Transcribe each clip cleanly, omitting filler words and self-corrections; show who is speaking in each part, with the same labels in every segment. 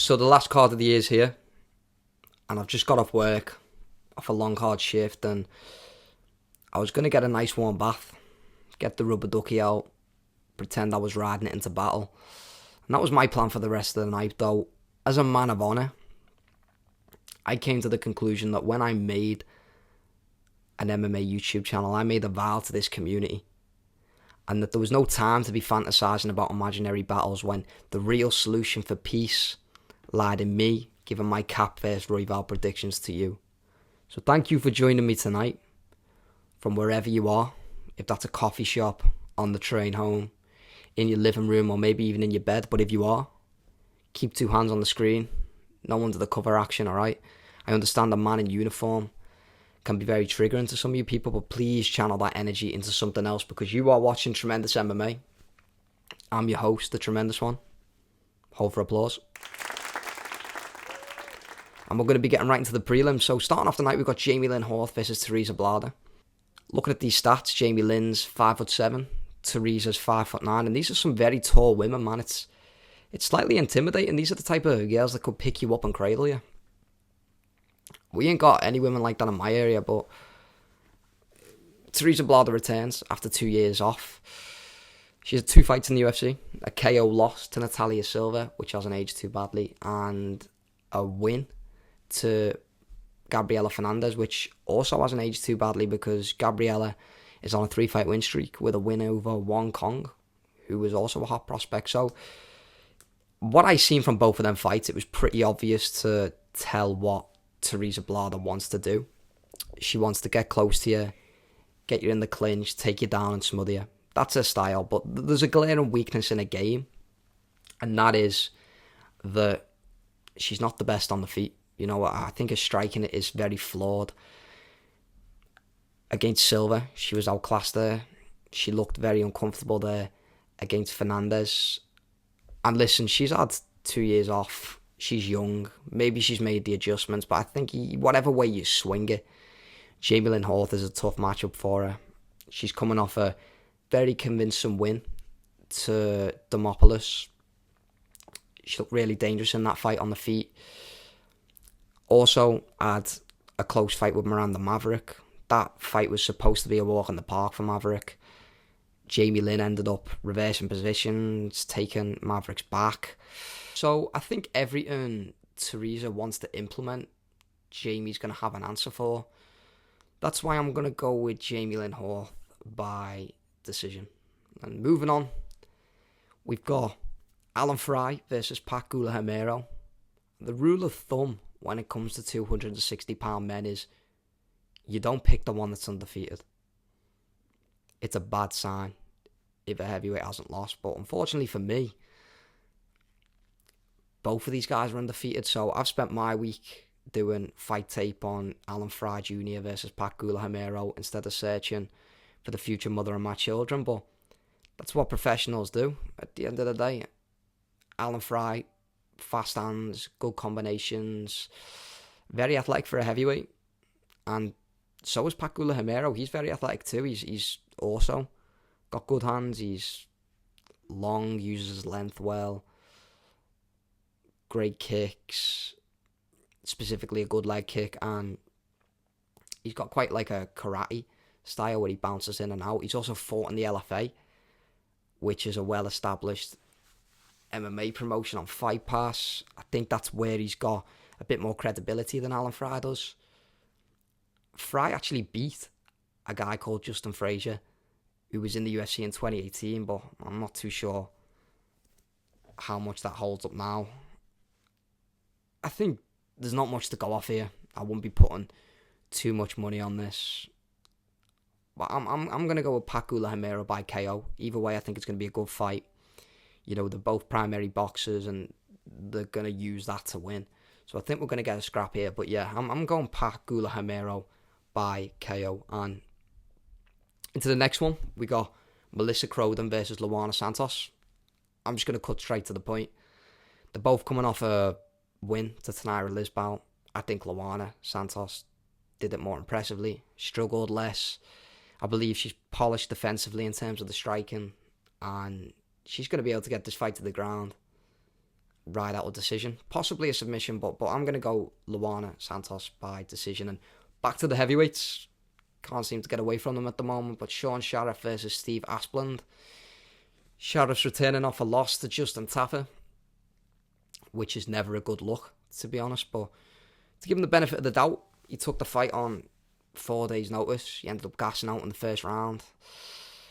Speaker 1: So the last card of the year is here, and I've just got off work, off a long hard shift, and I was going to get a nice warm bath, get the rubber ducky out, pretend I was riding it into battle. And that was my plan for the rest of the night, though. As a man of honour, I came to the conclusion that when I made an MMA YouTube channel, I made a vow to this community, and that there was no time to be fantasising about imaginary battles when the real solution for peace lied in me giving my Kape vs Royval predictions to you. So thank you for joining me tonight from wherever you are, if that's a coffee shop, on the train home, in your living room, or maybe even in your bed. But if you are, keep two hands on the screen, no under the cover action, alright? I understand a man in uniform can be very triggering to some of you people, but please channel that energy into something else, because you are watching Tremendous MMA. I'm your host, the Tremendous One. Hold for applause. And we're going to be getting right into the prelims. So starting off the night, we've got Jamie Lynn Horth versus Teresa Blada. Looking at these stats, Jamie Lynn's 5'7", Teresa's 5'9", and these are some very tall women, man. It's slightly intimidating. These are the type of girls that could pick you up and cradle you. We ain't got any women like that in my area, but Teresa Blada returns after 2 years off. She had 2 fights in the UFC, a KO loss to Natalia Silva, which hasn't aged too badly, and a win to Gabriela Fernandez, which also hasn't aged too badly, because Gabriela is on a 3-fight win streak with a win over Wong Kong, who was also a hot prospect. So what I seen from both of them fights, it was pretty obvious to tell what Teresa Blada wants to do. She wants to get close to you, get you in the clinch, take you down and smother you. That's her style, but there's a glaring weakness in her game, and that is that she's not the best on the feet. You know, I think her striking is very flawed. Against Silva, she was outclassed there. She looked very uncomfortable there against Fernandez. And listen, she's had 2 years off. She's young. Maybe she's made the adjustments, but I think whatever way you swing it, Jamie Lynn Horth is a tough matchup for her. She's coming off a very convincing win to Demopoulos. She looked really dangerous in that fight on the feet. Also had a close fight with Miranda Maverick. That fight was supposed to be a walk in the park for Maverick. Jamie Lynn ended up reversing positions, taking Maverick's back. So I think everything Teresa wants to implement, Jamie's going to have an answer for. That's why I'm going to go with Jamie Lynn Horth by decision. And moving on, we've got Alan Fry versus Pat Gula-Hamero. The rule of thumb when it comes to 260-pound men is you don't pick the one that's undefeated. It's a bad sign if a heavyweight hasn't lost. But unfortunately for me, both of these guys are undefeated. So I've spent my week doing fight tape on Alan Fry Jr. versus Pat Gula-Hamero instead of searching for the future mother of my children. But that's what professionals do at the end of the day. Alan Fry, fast hands, good combinations, very athletic for a heavyweight. And so is Pat Gula-Hamero. He's very athletic too. He's also got good hands. He's long, uses his length well. Great kicks, specifically a good leg kick, and he's got quite like a karate style where he bounces in and out. He's also fought in the LFA, which is a well-established MMA promotion on Fight Pass. I think that's where he's got a bit more credibility than Alan Fry does. Fry actually beat a guy called Justin Frazier, who was in the UFC in 2018, but I'm not too sure how much that holds up now. I think there's not much to go off here. I wouldn't be putting too much money on this. But I'm going to go with Pat Gula-Hamero by KO. Either way, I think it's going to be a good fight. You know, they're both primary boxers, and they're going to use that to win. So I think we're going to get a scrap here. But yeah, I'm going Pat Gula-Hamero by KO. And into the next one, we got Melissa Croden versus Luana Santos. I'm just going to cut straight to the point. They're both coming off a win to Tanira Lisbow. I think Luana Santos did it more impressively, struggled less. I believe she's polished defensively in terms of the striking, and she's going to be able to get this fight to the ground. ride out a decision, possibly a submission, but I'm going to go Luana Santos by decision. And back to the heavyweights, can't seem to get away from them at the moment, but Sean Sharif versus Steve Asplund. Sharif's returning off a loss to Justin Tafa, which is never a good look, to be honest, but to give him the benefit of the doubt, he took the fight on 4 days' notice. He ended up gassing out in the first round.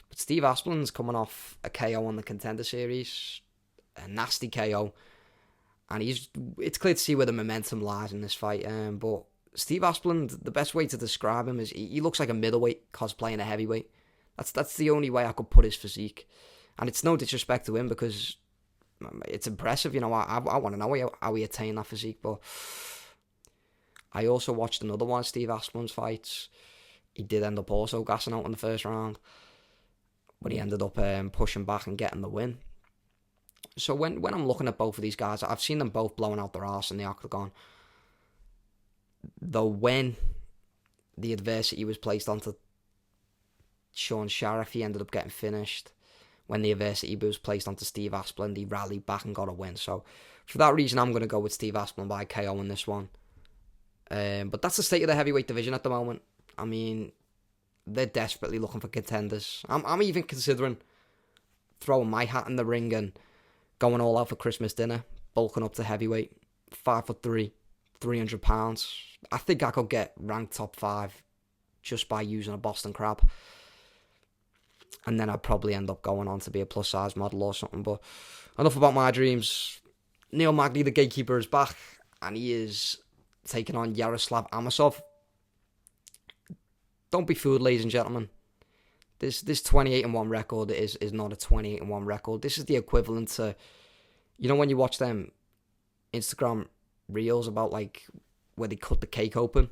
Speaker 1: But Steve Asplund's coming off a KO on the Contender Series, a nasty KO, and it's clear to see where the momentum lies in this fight. But Steve Asplund, the best way to describe him is he looks like a middleweight cosplaying a heavyweight. That's the only way I could put his physique. And it's no disrespect to him because it's impressive. You know, I want to know how he attained that physique, but I also watched another one of Steve Asplund's fights. He did end up also gassing out in the first round, but he ended up pushing back and getting the win. So when I'm looking at both of these guys, I've seen them both blowing out their arse in the octagon. Though when the adversity was placed onto Sean Sharif, he ended up getting finished. When the adversity was placed onto Steve Asplund, he rallied back and got a win. So for that reason, I'm going to go with Steve Asplund by KO in this one. But that's the state of the heavyweight division at the moment. I mean, they're desperately looking for contenders. I'm even considering throwing my hat in the ring and going all out for Christmas dinner, bulking up to heavyweight, 5'3", 300 pounds. I think I could get ranked top 5 just by using a Boston Crab. And then I'd probably end up going on to be a plus size model or something. But enough about my dreams. Neil Magny, the gatekeeper, is back, and he is taking on Yaroslav Amosov. Don't be fooled, ladies and gentlemen. This 28-1 record is not a 28-1 record. This is the equivalent to, you know, when you watch them Instagram reels about like where they cut the cake open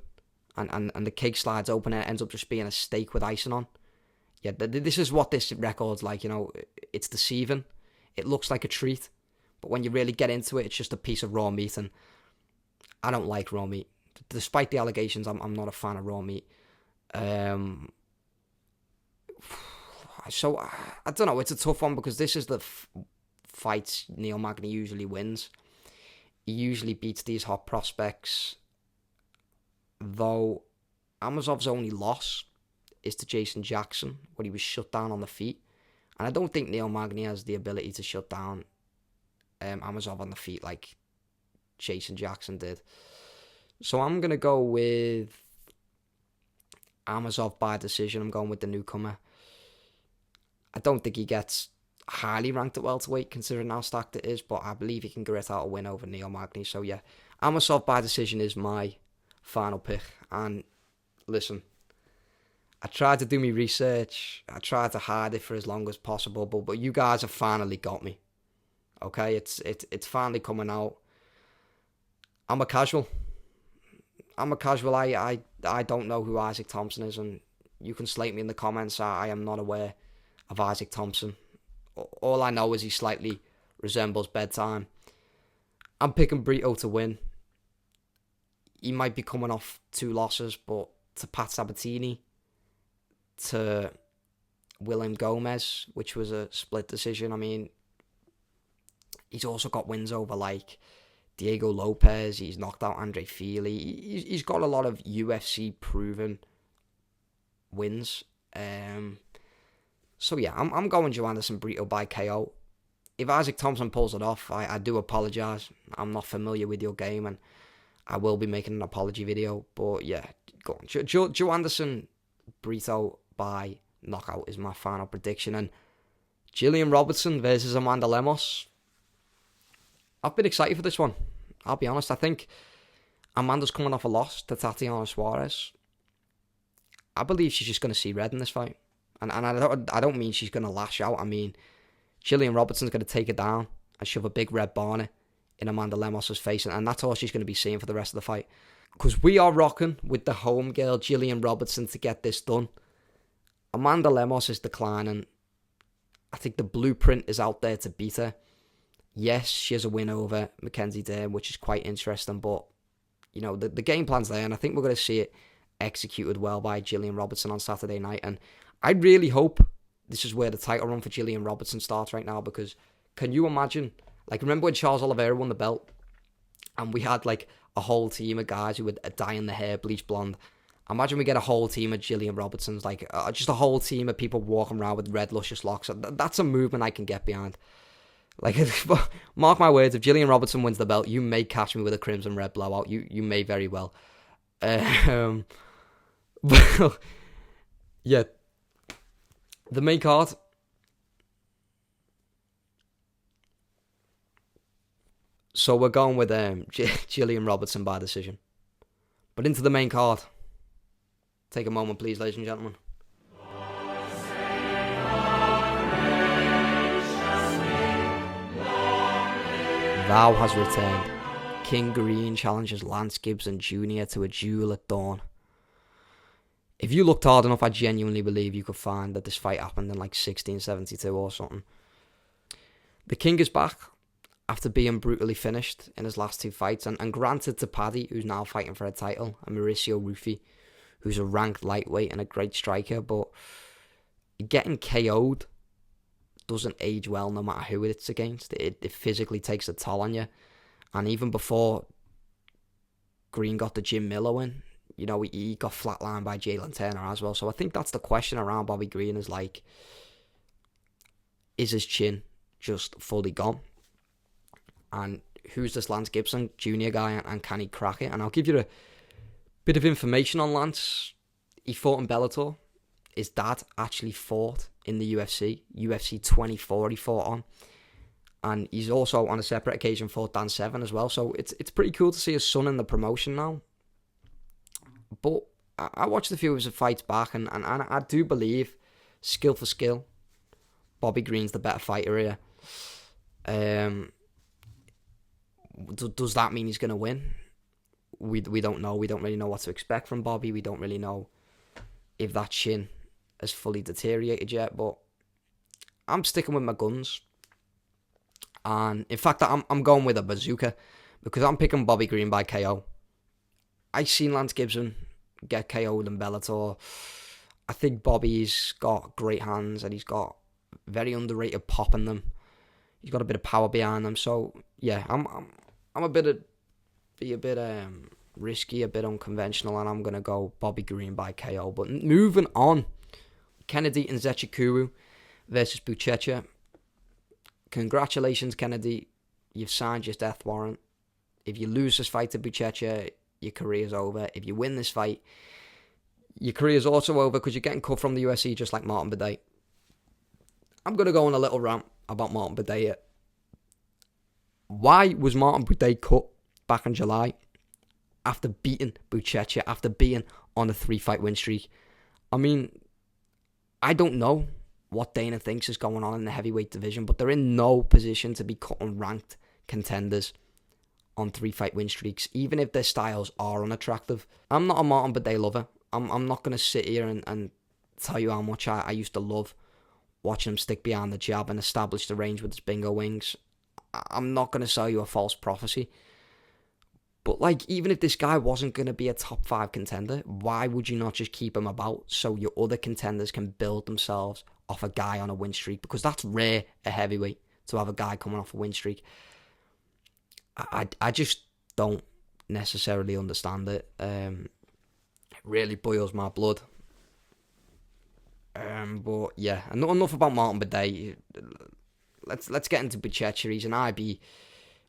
Speaker 1: and the cake slides open and it ends up just being a steak with icing on. Yeah, this is what this record's like, you know. It's deceiving. It looks like a treat, but when you really get into it, it's just a piece of raw meat, and I don't like raw meat. Despite the allegations, I'm not a fan of raw meat. So, I don't know, it's a tough one because this is the fights Neil Magny usually wins. He usually beats these hot prospects, though Amosov's only loss is to Jason Jackson, where he was shut down on the feet. And I don't think Neil Magny has the ability to shut down Amosov on the feet like Jason Jackson did. So I'm going to go with Amosov by decision. I'm going with the newcomer. I don't think he gets highly ranked at welterweight considering how stacked it is, but I believe he can grit out a win over Neil Magny. So yeah, Amosov by decision is my final pick. And listen, I tried to do my research. I tried to hide it for as long as possible, but you guys have finally got me. Okay, it's finally coming out. I'm a casual. I don't know who Isaac Thompson is, and you can slate me in the comments. I am not aware of Isaac Thompson. All I know is he slightly resembles Bedtime. I'm picking Brito to win. He might be coming off 2 losses, but to Pat Sabatini, to William Gomez, which was a split decision. I mean, he's also got wins over like Diego Lopez. He's knocked out Andre Feely. He's got a lot of UFC proven wins. So yeah, I'm going Joanderson Brito by KO. If Isaac Thompson pulls it off, I do apologise. I'm not familiar with your game, and I will be making an apology video. But yeah, go on. Joanderson Brito by knockout is my final prediction. And Gillian Robertson versus Amanda Lemos. I've been excited for this one. I'll be honest. I think Amanda's coming off a loss to Tatiana Suarez. I believe she's just going to see red in this fight. And I don't mean she's going to lash out. I mean, Gillian Robertson's going to take her down and shove a big red barnet in Amanda Lemos' face. And that's all she's going to be seeing for the rest of the fight. Because we are rocking with the home girl, Gillian Robertson, to get this done. Amanda Lemos is declining. I think the blueprint is out there to beat her. Yes, she has a win over Mackenzie Dern, which is quite interesting. But, you know, the game plan's there. And I think we're going to see it executed well by Gillian Robertson on Saturday night. And I really hope this is where the title run for Gillian Robertson starts right now. Because can you imagine Like, remember when Charles Oliveira won the belt? And we had, like, a whole team of guys who were dyeing their hair bleach blonde. Imagine we get a whole team of Gillian Robertsons, like, just a whole team of people walking around with red, luscious locks. That's a movement I can get behind. Like, mark my words, if Gillian Robertson wins the belt, you may catch me with a crimson red blowout. You may very well. But, yeah. The main card. So we're going with Gillian Robertson by decision. But into the main card. Take a moment, please, ladies and gentlemen. Thou has returned. King Green challenges Lance Gibson Jr. to a duel at dawn. If you looked hard enough, I genuinely believe you could find that this fight happened in like 1672 or something. The King is back after being brutally finished in his last two fights, and granted to Paddy, who's now fighting for a title, and Mauricio Rufy, who's a ranked lightweight and a great striker, but getting KO'd doesn't age well no matter who it's against. It physically takes a toll on you. And even before Green got the Jim Miller win, you know, he got flatlined by Jalen Turner as well. So I think that's the question around Bobby Green, is like, is his chin just fully gone? And who's this Lance Gibson Jr. guy, and can he crack it? And I'll give you a bit of information on Lance. He fought in Bellator. His dad actually fought in the UFC 24 he fought on. And he's also, on a separate occasion, fought Dan Severn as well. So it's pretty cool to see his son in the promotion now. But I watched a few of his fights back, and I do believe, skill for skill, Bobby Green's the better fighter here. Does that mean he's going to win? We don't know. We don't really know what to expect from Bobby. We don't really know if that chin has fully deteriorated yet. But I'm sticking with my guns. And in fact, I'm going with a bazooka, because I'm picking Bobby Green by KO. I seen Lance Gibson get KO'd in Bellator. I think Bobby's got great hands, and he's got very underrated pop in them. He's got a bit of power behind them. So yeah, I'm a bit risky, a bit unconventional, and I'm gonna go Bobby Green by KO. But moving on, Kennedy and Zechikuru versus Buchecha. Congratulations, Kennedy. You've signed your death warrant. If you lose this fight to Buchecha, your career's over. If you win this fight, your career's also over, because you're getting cut from the UFC just like Martin Buday. I'm going to go on a little rant about Martin Buday here. Why was Martin Buday cut back in July after beating Buchecha, after being on a 3-fight win streak? I mean, I don't know what Dana thinks is going on in the heavyweight division, but they're in no position to be cutting ranked contenders on 3-fight win streaks, even if their styles are unattractive. I'm not a Martin Buday lover. I'm not going to sit here and tell you how much I used to love watching him stick behind the jab and establish the range with his bingo wings. I'm not going to sell you a false prophecy. But like, even if this guy wasn't going to be a top 5 contender, why would you not just keep him about so your other contenders can build themselves off a guy on a win streak? Because that's rare, a heavyweight, to have a guy coming off a win streak. I just don't necessarily understand it. It really boils my blood. But yeah, enough about Martin Buday. Let's get into Buchecha. He's an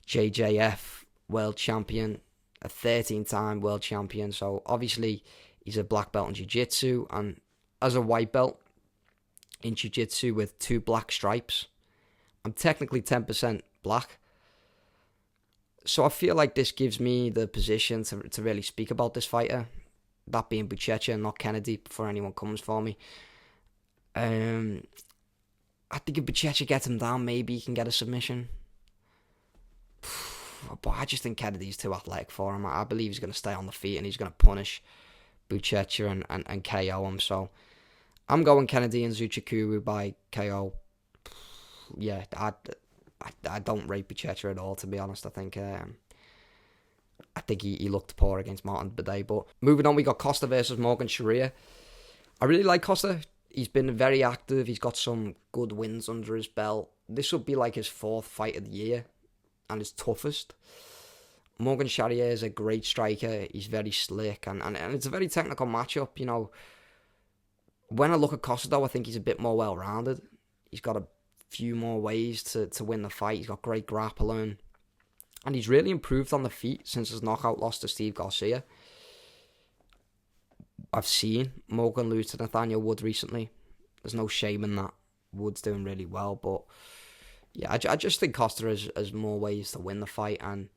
Speaker 1: IBJJF world champion, a 13-time world champion. So obviously he's a black belt in jiu-jitsu, and as a white belt in jiu-jitsu with 2 black stripes, I'm technically 10% black. So I feel like this gives me the position to really speak about this fighter, that being Buchecha and not Kennedy, before anyone comes for me. I think if Buchecha gets him down, maybe he can get a submission. But I just think Kennedy's too athletic for him. I believe he's going to stay on the feet and he's going to punish Buchecha and KO him. So I'm going Kennedy and Zechikuru by KO. Yeah, I don't rate Buchecha at all, to be honest. I think he looked poor against Martin Buday. But moving on, we got Costa versus Morgan Sharia. I really like Costa. He's been very active. He's got some good wins under his belt. This would be like his 4th fight of the year. and his toughest. Morgan Charrier is a great striker. He's very slick, and it's a very technical matchup. You know, when I look at Costa, though, I think he's a bit more well-rounded. He's got a few more ways to win the fight. He's got great grappling, and he's really improved on the feet since his knockout loss to Steve Garcia. I've seen Morgan lose to Nathaniel Wood recently. There's no shame in that. Wood's doing really well, but yeah, I just think Costa has more ways to win the fight, and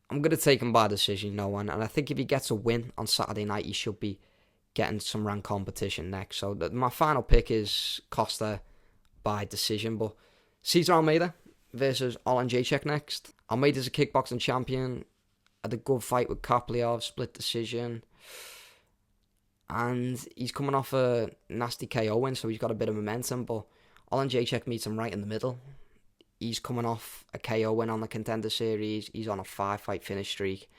Speaker 1: I'm going to take him by decision, and I think if he gets a win on Saturday night, he should be getting some ranked competition next. So my final pick is Costa by decision, but Cesar Almeida versus Olan Jacek next. Almeida's a kickboxing champion, had a good fight with Kapleov, split decision, and he's coming off a nasty KO win, so he's got a bit of momentum, but Olan Jacek meets him right in the middle. He's coming off a KO win on the Contender Series. He's on a 5-fight finish streak.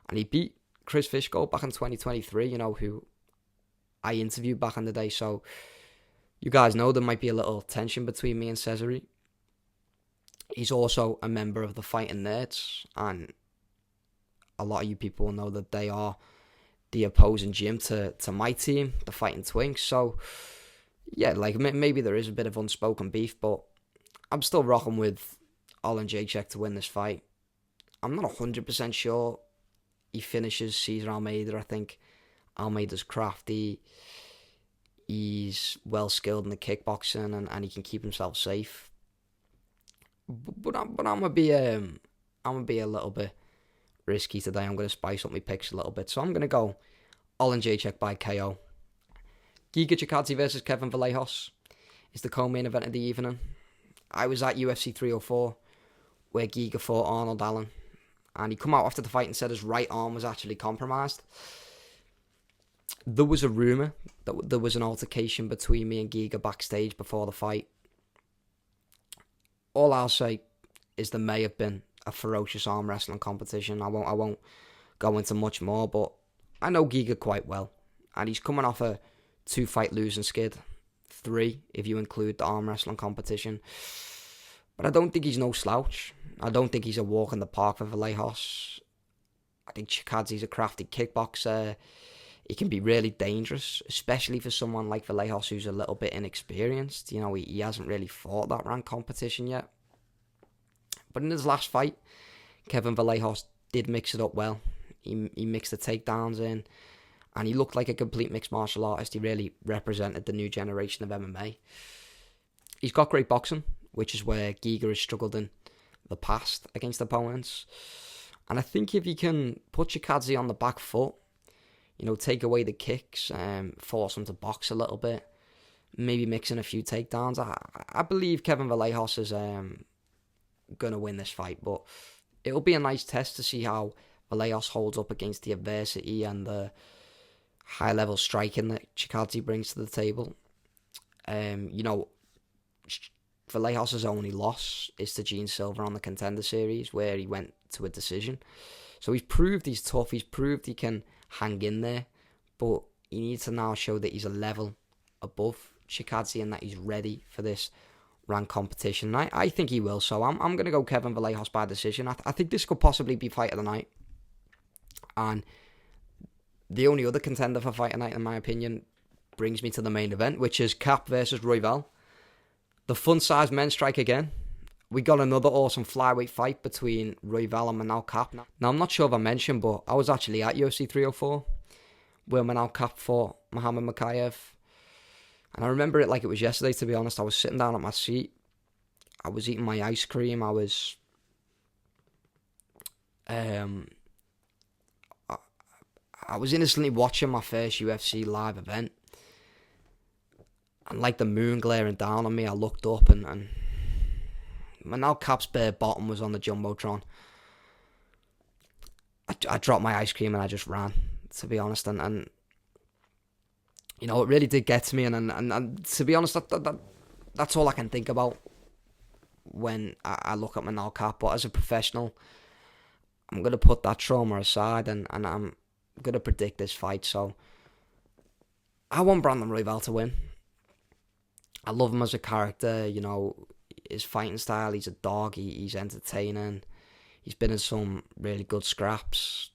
Speaker 1: And he beat Chris Fishgold back in 2023, who I interviewed back in the day. So you guys know there might be a little tension between me and Cesare. He's also a member of the Fighting Nerds. And a lot of you people will know that they are the opposing gym to my team, the Fighting Twinks. So yeah, like maybe there is a bit of unspoken beef, but I'm still rocking with Olan Jacek to win this fight. I'm not 100% sure he finishes Cesar Almeida. I think Almeida's crafty. He's well skilled in the kickboxing, and he can keep himself safe. But I'm gonna be a little bit risky today. I'm gonna spice up my picks a little bit. So I'm gonna go Olan Jacek by KO. Giga Chikadze versus Kevin Vallejos is the co-main event of the evening. I was at UFC 304 where Giga fought Arnold Allen, and he come out after the fight and said his right arm was actually compromised. There was a rumour that there was an altercation between me and Giga backstage before the fight. All I'll say is there may have been a ferocious arm wrestling competition. I won't go into much more, but I know Giga quite well, and he's coming off a 2-fight losing skid. 3 if you include the arm wrestling competition. But I don't think he's no slouch. I don't think he's a walk in the park for Vallejos. I think Chikadze's a crafty kickboxer. He can be really dangerous, especially for someone like Vallejos who's a little bit inexperienced. He hasn't really fought that ranked competition yet. But in his last fight, Kevin Vallejos did mix it up well. He mixed the takedowns in, and he looked like a complete mixed martial artist. He really represented the new generation of MMA. He's got great boxing, which is where Giga has struggled in the past against opponents. And I think if he can put Chikadze on the back foot, take away the kicks, force him to box a little bit, maybe mix in a few takedowns, I believe Kevin Vallejos is going to win this fight. But it'll be a nice test to see how Vallejos holds up against the adversity and the high-level striking that Chikadze brings to the table. Vallejos' only loss is to Gene Silver on the Contender Series, where he went to a decision. So he's proved he's tough. He's proved he can hang in there, but he needs to now show that he's a level above Chikadze and that he's ready for this ranked competition. And I think he will. So I'm going to go Kevin Vallejos by decision. I think this could possibly be fight of the night. And the only other contender for fight of the night, in my opinion, brings me to the main event, which is Kape versus Royval. The fun-sized men strike again. We got another awesome flyweight fight between Royval and Manel Kape. Now, I'm not sure if I mentioned, but I was actually at UFC 304 where Manel Kape fought Muhammad Mokaev. And I remember it like it was yesterday, to be honest. I was sitting down at my seat. I was eating my ice cream. I was innocently watching my first UFC live event. And like the moon glaring down on me, I looked up and Manel Kape's bare bottom was on the Jumbotron. I dropped my ice cream and I just ran, to be honest. And it really did get to me. And to be honest, that's all I can think about when I look at Manel Kape. But as a professional, I'm going to put that trauma aside and I'm going to predict this fight. So I want Brandon Royval to win. I love him as a character, his fighting style. He's a dog. He's entertaining. He's been in some really good scraps.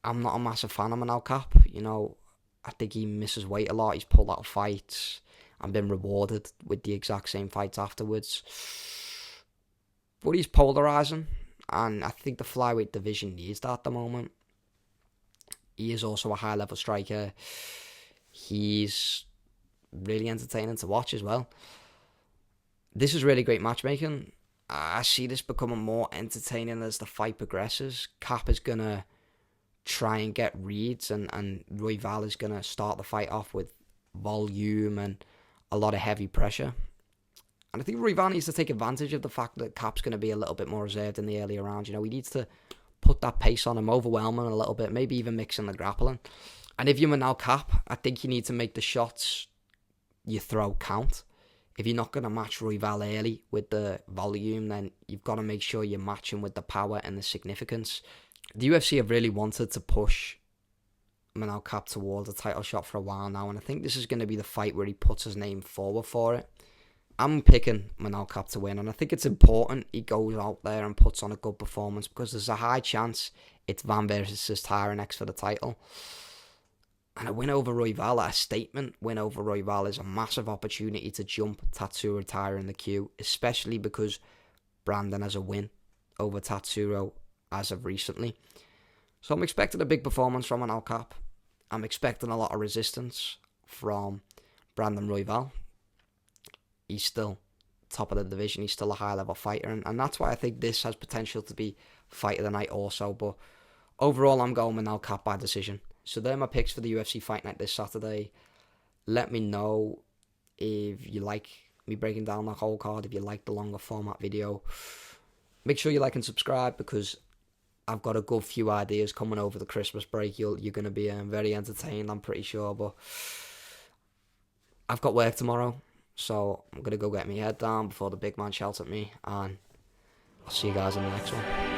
Speaker 1: I'm not a massive fan of Manel Kape. You know, I think he misses weight a lot. He's pulled out of fights and been rewarded with the exact same fights afterwards. But he's polarising, and I think the flyweight division needs that at the moment. He is also a high-level striker. He's really entertaining to watch as well. This is really great matchmaking. I see this becoming more entertaining as the fight progresses. Kape is going to try and get reads, and Royval is going to start the fight off with volume and a lot of heavy pressure. And I think Royval needs to take advantage of the fact that Kape's going to be a little bit more reserved in the earlier rounds. You know, he needs to put that pace on him, overwhelm him a little bit, maybe even mixing the grappling. And if you're Manel Kape, I think you need to make the shots you throw count. If you're not going to match Royval early with the volume, then you've got to make sure you match him with the power and the significance. The UFC have really wanted to push Manel Kape towards a title shot for a while now, and I think this is going to be the fight where he puts his name forward for it. I'm picking Manel Kape to win, and I think it's important he goes out there and puts on a good performance, because there's a high chance it's Van versus Tyra next for the title. And a win over Royval, a statement win over Royval, is a massive opportunity to jump Tatsuro Taira in the queue, especially because Brandon has a win over Tatsuro as of recently. So I'm expecting a big performance from Manel Kape. I'm expecting a lot of resistance from Brandon Royval. He's still top of the division. He's still a high-level fighter, and that's why I think this has potential to be fight of the night also. But overall, I'm going Manel Kape by decision. So they're my picks for the UFC Fight Night this Saturday. Let me know if you like me breaking down the whole card, if you like the longer format video. Make sure you like and subscribe, because I've got a good few ideas coming over the Christmas break. You're going to be very entertained, I'm pretty sure. But I've got work tomorrow, so I'm going to go get my head down before the big man shouts at me. And I'll see you guys in the next one.